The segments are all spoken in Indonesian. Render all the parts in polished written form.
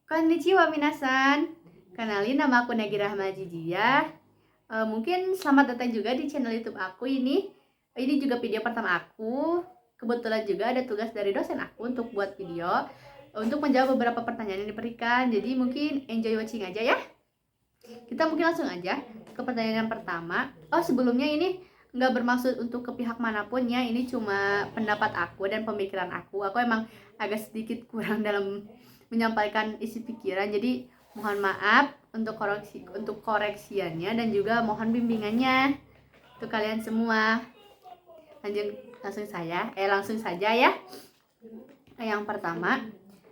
Konnichiwa minasan. Kenalin, nama aku Nagira Hamajijiyah. Mungkin selamat datang juga di channel YouTube aku ini. Ini juga video pertama aku. Kebetulan juga ada tugas dari dosen aku untuk buat video untuk menjawab beberapa pertanyaan yang diberikan. Jadi mungkin enjoy watching aja ya. Kita mungkin langsung aja ke pertanyaan yang pertama. Sebelumnya ini nggak bermaksud untuk ke pihak manapun ya. Ini cuma pendapat aku dan pemikiran aku. Aku emang agak sedikit kurang dalam menyampaikan isi pikiran, jadi mohon maaf untuk koreksiannya dan juga mohon bimbingannya untuk kalian semua. Langsung saja ya. Yang pertama,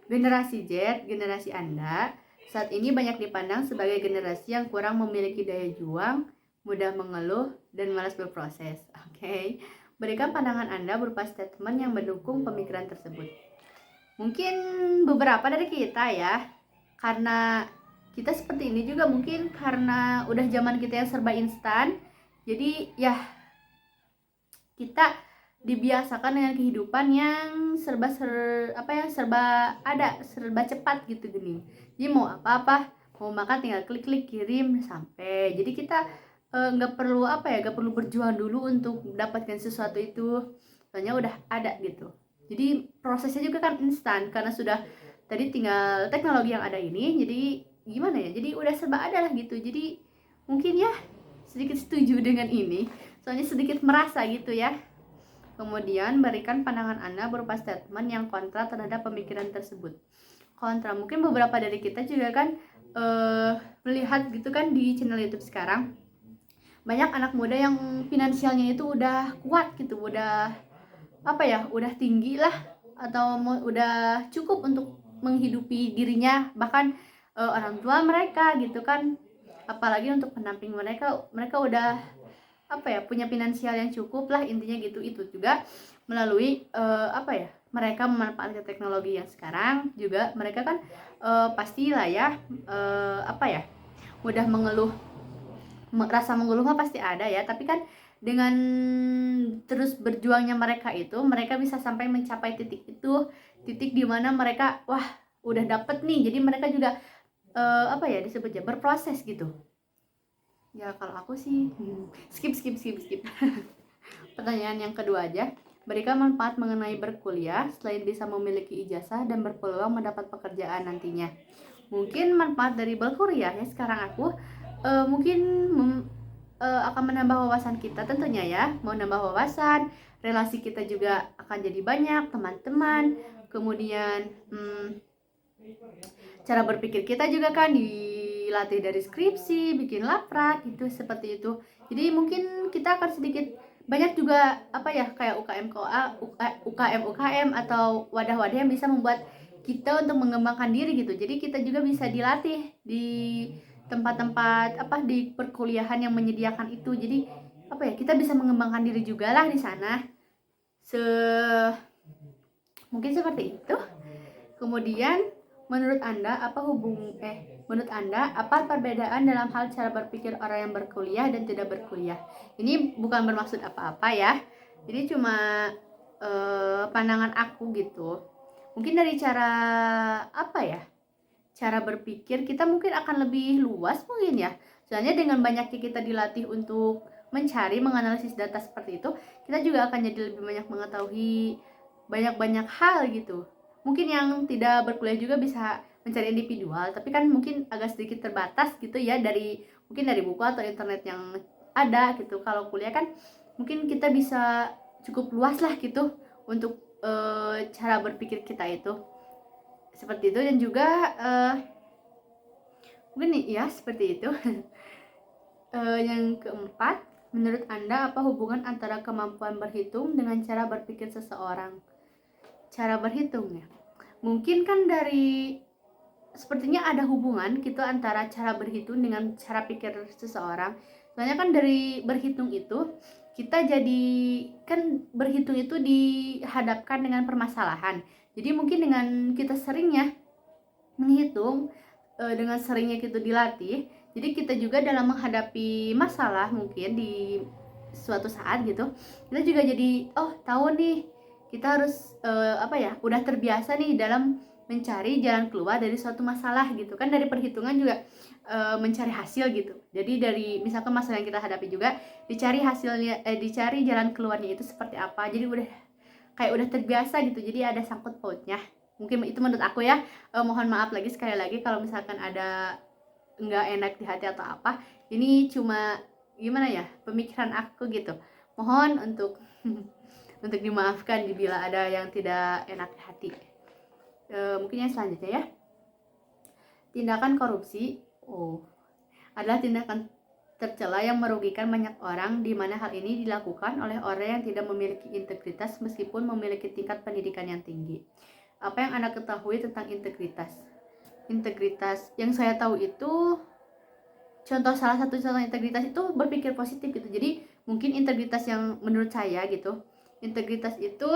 generasi Z, generasi Anda saat ini banyak dipandang sebagai generasi yang kurang memiliki daya juang, mudah mengeluh, dan malas berproses. Oke. Berikan pandangan Anda berupa statement yang mendukung pemikiran tersebut. Mungkin beberapa dari kita ya, karena kita seperti ini juga mungkin karena udah zaman kita yang serba instan. Jadi ya kita dibiasakan dengan kehidupan yang serba cepat gitu gini. Jadi mau apa-apa, mau makan tinggal klik-klik kirim sampai. Jadi kita nggak perlu berjuang dulu untuk mendapatkan sesuatu itu, soalnya udah ada gitu. Jadi prosesnya juga kan instan karena sudah tadi tinggal teknologi yang ada ini. Jadi gimana ya, jadi udah serba ada lah gitu. Jadi mungkin ya sedikit setuju dengan ini, soalnya sedikit merasa gitu ya. Kemudian berikan pandangan Anda berupa statement yang kontra terhadap pemikiran tersebut. Kontra, mungkin beberapa dari kita juga kan melihat gitu kan di channel YouTube sekarang banyak anak muda yang finansialnya itu udah kuat gitu, udah tinggi lah, atau udah cukup untuk menghidupi dirinya, bahkan orang tua mereka gitu kan. Apalagi untuk pendamping mereka udah punya finansial yang cukup lah, intinya gitu. Itu juga melalui mereka memanfaatkan teknologi yang sekarang juga. Mereka kan pastilah ya mudah mengeluh, rasa mengeluh mah pasti ada ya, tapi kan dengan terus berjuangnya mereka itu, mereka bisa sampai mencapai titik itu, titik dimana mereka udah dapet nih. Jadi mereka juga disebutnya berproses gitu ya. Kalau aku sih skip pertanyaan yang kedua aja. Berikan manfaat mengenai berkuliah selain bisa memiliki ijazah dan berpeluang mendapat pekerjaan nantinya. Mungkin manfaat dari berkuliah ya, sekarang aku akan menambah wawasan kita tentunya ya. Mau nambah wawasan, relasi kita juga akan jadi banyak, teman-teman. Kemudian cara berpikir kita juga kan dilatih dari skripsi, bikin laprak gitu, seperti itu. Jadi mungkin kita akan sedikit banyak juga kayak UKM atau wadah-wadah yang bisa membuat kita untuk mengembangkan diri gitu. Jadi kita juga bisa dilatih di tempat-tempat di perkuliahan yang menyediakan itu. Jadi kita bisa mengembangkan diri juga lah di sana. Mungkin seperti itu. Kemudian menurut Anda apa perbedaan dalam hal cara berpikir orang yang berkuliah dan tidak berkuliah? Ini bukan bermaksud apa-apa ya. Jadi cuma pandangan aku gitu. Mungkin dari cara cara berpikir kita mungkin akan lebih luas mungkin ya. Soalnya dengan banyaknya kita dilatih untuk mencari, menganalisis data seperti itu, kita juga akan jadi lebih banyak mengetahui banyak hal gitu. Mungkin yang tidak berkuliah juga bisa mencari individual, tapi kan mungkin agak sedikit terbatas gitu ya, mungkin dari buku atau internet yang ada gitu. Kalau kuliah kan mungkin kita bisa cukup luas lah gitu untuk cara berpikir kita itu seperti itu. Dan juga mungkin ya seperti itu. Yang keempat, menurut Anda apa hubungan antara kemampuan berhitung dengan cara berpikir seseorang? Cara berhitung ya, mungkin kan sepertinya ada hubungan gitu antara cara berhitung dengan cara pikir seseorang. Soalnya kan dari berhitung itu kita jadi kan berhitung itu dihadapkan dengan permasalahan. Jadi mungkin dengan kita seringnya menghitung, dengan seringnya kita dilatih, jadi kita juga dalam menghadapi masalah mungkin di suatu saat gitu, kita juga jadi tahu nih kita harus udah terbiasa nih dalam mencari jalan keluar dari suatu masalah gitu kan. Dari perhitungan juga mencari hasil gitu. Jadi dari misalkan masalah yang kita hadapi juga dicari hasilnya, dicari jalan keluarnya itu seperti apa. Jadi udah kayak udah terbiasa gitu, jadi ada sangkut pautnya. Mungkin itu menurut aku ya. Mohon maaf lagi sekali lagi kalau misalkan ada nggak enak di hati atau apa. Ini cuma gimana ya, pemikiran aku gitu. Mohon untuk untuk dimaafkan bila ada yang tidak enak di hati. Mungkin yang selanjutnya ya, tindakan korupsi adalah tindakan tercela yang merugikan banyak orang, di mana hal ini dilakukan oleh orang yang tidak memiliki integritas meskipun memiliki tingkat pendidikan yang tinggi. Apa yang Anda ketahui tentang integritas? Integritas yang saya tahu itu, salah satu contoh integritas itu berpikir positif gitu. Jadi mungkin integritas yang menurut saya gitu, integritas itu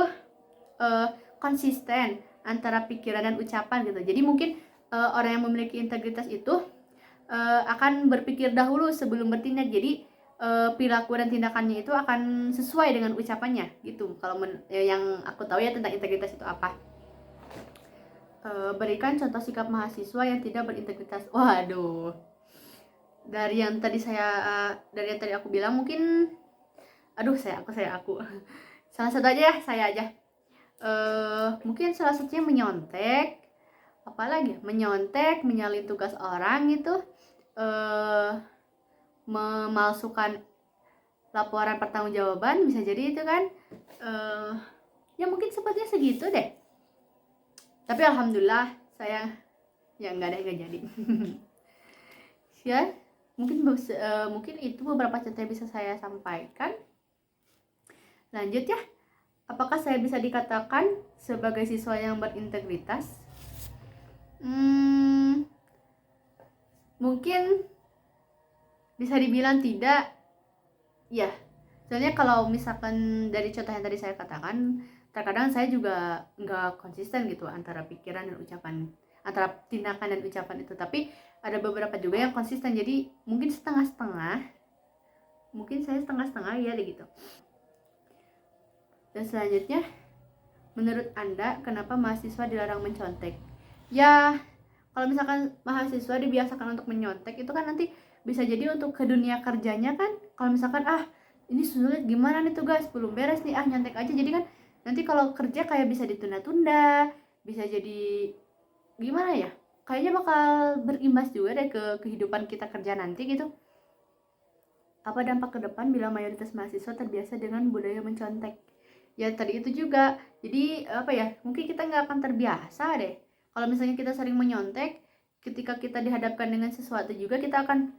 konsisten antara pikiran dan ucapan gitu. Jadi mungkin orang yang memiliki integritas itu akan berpikir dahulu sebelum bertindak. Jadi perilaku dan tindakannya itu akan sesuai dengan ucapannya gitu. Kalau yang aku tahu ya tentang integritas itu apa. Berikan contoh sikap mahasiswa yang tidak berintegritas. Waduh, dari yang tadi aku bilang mungkin, saya aku salah satu aja ya, saya aja. Mungkin salah satunya menyontek, apalagi menyontek, menyalin tugas orang gitu, memalsukan laporan pertanggungjawaban, bisa jadi itu kan. Ya mungkin sepertinya segitu deh. Tapi alhamdulillah saya ya nggak jadi. Ya mungkin itu beberapa contoh yang bisa saya sampaikan. Lanjut ya, apakah saya bisa dikatakan sebagai siswa yang berintegritas? Mungkin bisa dibilang tidak ya. Soalnya kalau misalkan dari contoh yang tadi saya katakan, terkadang saya juga nggak konsisten gitu antara pikiran dan ucapan, antara tindakan dan ucapan itu. Tapi ada beberapa juga yang konsisten, jadi mungkin setengah-setengah, mungkin saya setengah-setengah ya gitu. Dan selanjutnya, menurut Anda kenapa mahasiswa dilarang mencontek? Ya kalau misalkan mahasiswa dibiasakan untuk menyontek itu kan nanti bisa jadi untuk ke dunia kerjanya kan, kalau misalkan ini sulit, gimana nih tugas belum beres nih, nyontek aja. Jadi kan nanti kalau kerja kayak bisa ditunda-tunda, bisa jadi gimana ya, kayaknya bakal berimbas juga deh ke kehidupan kita kerja nanti gitu. Apa dampak ke depan bila mayoritas mahasiswa terbiasa dengan budaya mencontek? Ya tadi itu juga, jadi apa ya, mungkin kita nggak akan terbiasa deh kalau misalnya kita sering menyontek. Ketika kita dihadapkan dengan sesuatu juga kita akan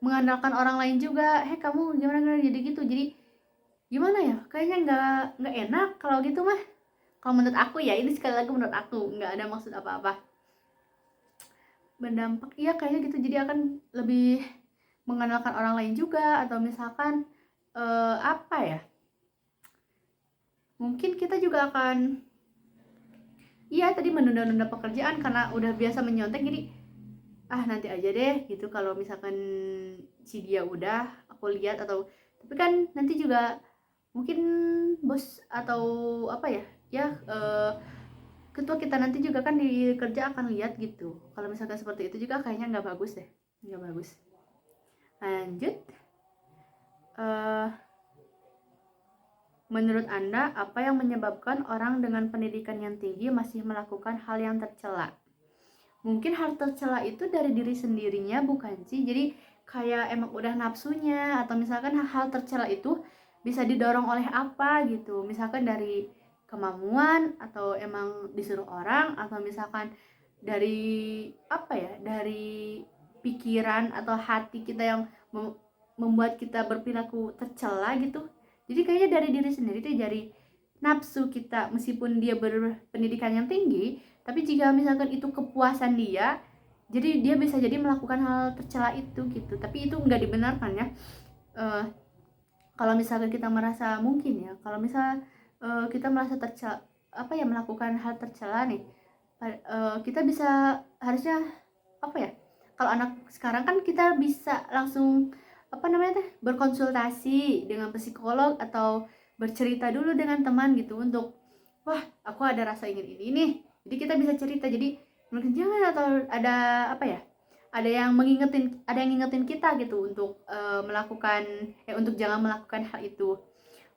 mengandalkan orang lain juga, kamu gimana jadi gitu. Jadi gimana ya, kayaknya nggak enak kalau gitu mah. Kalau menurut aku ya, ini sekali lagi menurut aku, nggak ada maksud apa-apa. Berdampak iya kayaknya gitu, jadi akan lebih mengandalkan orang lain juga. Atau misalkan apa ya, mungkin kita juga akan tadi menunda-nunda pekerjaan karena udah biasa menyontek. Jadi nanti aja deh gitu, kalau misalkan si dia udah aku lihat. Atau tapi kan nanti juga mungkin bos atau apa ya ketua kita nanti juga kan di kerja akan lihat gitu. Kalau misalkan seperti itu juga kayaknya nggak bagus deh, nggak bagus. Lanjut, menurut Anda apa yang menyebabkan orang dengan pendidikan yang tinggi masih melakukan hal yang tercela? Mungkin hal tercela itu dari diri sendirinya bukan sih? Jadi kayak emang udah nafsunya, atau misalkan hal tercela itu bisa didorong oleh apa gitu, misalkan dari kemauan, atau emang disuruh orang, atau misalkan dari apa ya, dari pikiran atau hati kita yang membuat kita berperilaku tercela gitu. Jadi kayaknya dari diri sendiri tuh, dari nafsu kita. Meskipun dia berpendidikan yang tinggi, tapi jika misalkan itu kepuasan dia, jadi dia bisa jadi melakukan hal tercela itu gitu. Tapi itu nggak dibenarkan ya. Kalau misalkan kita merasa mungkin ya, kalau misal kita merasa tercela, melakukan hal tercela nih, kita bisa, harusnya apa ya, kalau anak sekarang kan kita bisa langsung berkonsultasi dengan psikolog atau bercerita dulu dengan teman gitu, untuk aku ada rasa ingin ini nih, Jadi kita bisa cerita, jadi mungkin jangan, atau ada apa ya, ada yang ngingetin kita gitu untuk melakukan untuk jangan melakukan hal itu.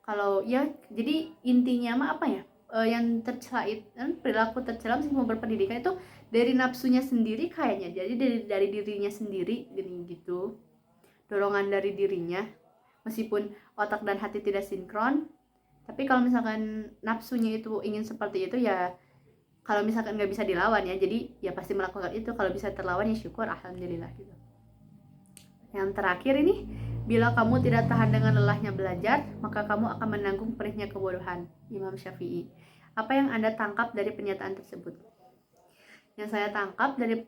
Kalau ya, jadi intinya mah apa ya, yang tercela itu perilaku tercela meskipun berpendidikan itu dari nafsunya sendiri kayaknya, jadi dari dirinya sendiri gini gitu, dorongan dari dirinya, meskipun otak dan hati tidak sinkron. Tapi kalau misalkan nafsunya itu ingin seperti itu ya, kalau misalkan nggak bisa dilawan ya, jadi ya pasti melakukan itu. Kalau bisa terlawan ya syukur, alhamdulillah gitu. Yang terakhir ini, bila kamu tidak tahan dengan lelahnya belajar, maka kamu akan menanggung perihnya kebodohan. Imam Syafi'i. Apa yang Anda tangkap dari pernyataan tersebut? Yang saya tangkap dari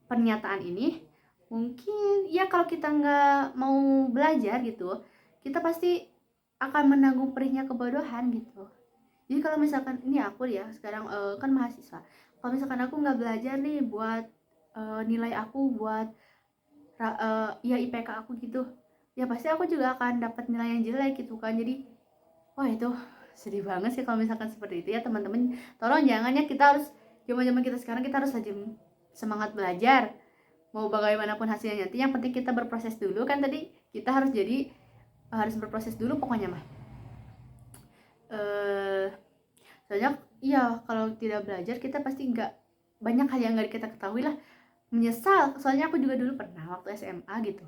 pernyataan ini, mungkin ya kalau kita nggak mau belajar gitu, kita pasti akan menanggung perihnya kebodohan gitu. Jadi kalau misalkan ini aku ya sekarang kan mahasiswa, kalau misalkan aku nggak belajar nih buat nilai aku, buat ya IPK aku gitu, ya pasti aku juga akan dapat nilai yang jelek gitu kan. Jadi wah, itu sedih banget sih kalau misalkan seperti itu ya teman-teman. Tolong jangan ya, kita harus, zaman-zaman kita sekarang kita harus rajin semangat belajar. Mau bagaimanapun hasilnya nanti, yang penting kita berproses dulu kan, tadi kita harus berproses dulu pokoknya mah. Soalnya iya, kalau tidak belajar kita pasti nggak, banyak hal yang nggak kita ketahui lah, menyesal. Soalnya aku juga dulu pernah waktu SMA gitu,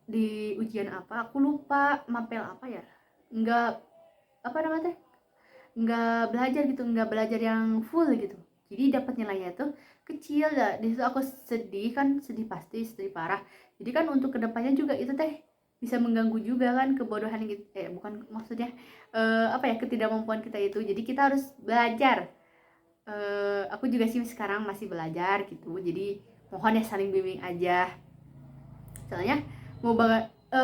di ujian apa aku lupa, mapel apa ya, nggak apa namanya, nggak belajar gitu, nggak belajar yang full gitu, jadi dapat nilainya tuh kecil ya. Di situ aku sedih kan, sedih pasti, sedih parah. Jadi kan untuk kedepannya juga itu teh bisa mengganggu juga kan, kebodohan gitu, bukan maksudnya apa ya, ketidakmampuan kita itu. Jadi kita harus belajar. Aku juga sih sekarang masih belajar gitu, jadi mohon ya saling bimbing aja. Soalnya mau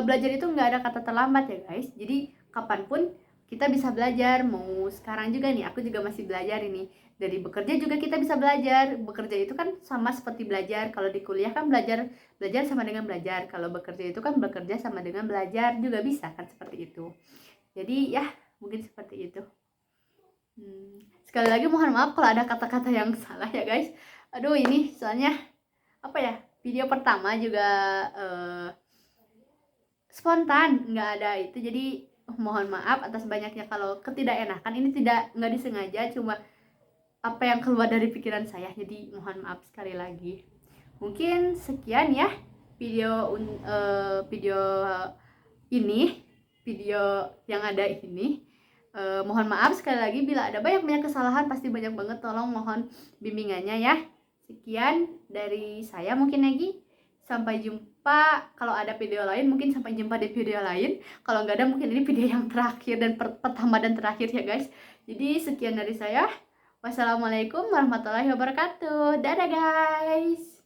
belajar itu nggak ada kata terlambat ya guys. Jadi kapanpun kita bisa belajar. Mau sekarang juga nih, aku juga masih belajar ini. Dari bekerja juga kita bisa belajar. Bekerja itu kan sama seperti belajar. Kalau di kuliah kan belajar sama dengan belajar. Kalau bekerja itu kan bekerja sama dengan belajar juga bisa kan, seperti itu. Jadi ya mungkin seperti itu. Sekali lagi mohon maaf kalau ada kata-kata yang salah ya guys. Aduh, ini soalnya apa ya, video pertama juga spontan, nggak ada itu. Jadi mohon maaf atas banyaknya kalau ketidakenakan. Ini nggak disengaja, cuma apa yang keluar dari pikiran saya. Jadi mohon maaf sekali lagi. Mungkin sekian ya video ini, video yang ada ini. Mohon maaf sekali lagi bila ada banyak kesalahan, pasti banyak banget, tolong mohon bimbingannya ya. Sekian dari saya mungkin lagi. Sampai jumpa, kalau ada video lain mungkin sampai jumpa di video lain. Kalau nggak ada mungkin ini video yang terakhir dan pertama dan terakhir ya guys. Jadi sekian dari saya. Wassalamualaikum warahmatullahi wabarakatuh. Dadah guys.